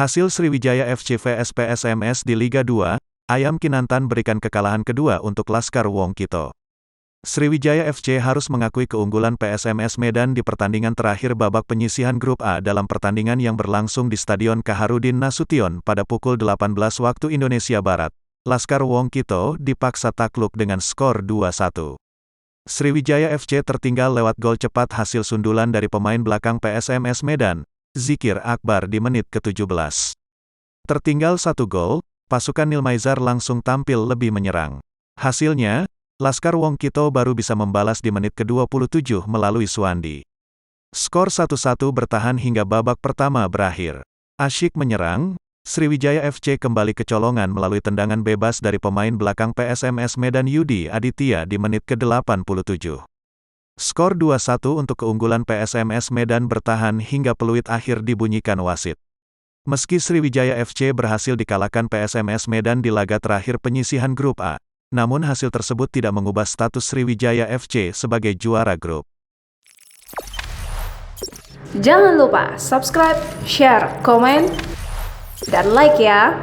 Hasil Sriwijaya FC vs PSMS di Liga 2, Ayam Kinantan berikan kekalahan kedua untuk Laskar Wong Kito. Sriwijaya FC harus mengakui keunggulan PSMS Medan di pertandingan terakhir babak penyisihan Grup A dalam pertandingan yang berlangsung di Stadion Kaharudin Nasution pada pukul 18 waktu Indonesia Barat. Laskar Wong Kito dipaksa takluk dengan skor 2-1. Sriwijaya FC tertinggal lewat gol cepat hasil sundulan dari pemain belakang PSMS Medan, Zikir Akbar di menit ke-17. Tertinggal 1 gol, pasukan Nilmaizar langsung tampil lebih menyerang. Hasilnya, Laskar Wong Kito baru bisa membalas di menit ke-27 melalui Suandi. Skor 1-1 bertahan hingga babak pertama berakhir. Asyik menyerang, Sriwijaya FC kembali kecolongan melalui tendangan bebas dari pemain belakang PSMS Medan Yudi Aditya di menit ke-87. Skor 2-1 untuk keunggulan PSMS Medan bertahan hingga peluit akhir dibunyikan wasit. Meski Sriwijaya FC berhasil dikalahkan PSMS Medan di laga terakhir penyisihan Grup A, namun hasil tersebut tidak mengubah status Sriwijaya FC sebagai juara grup. Jangan lupa subscribe, share, komen, dan like ya!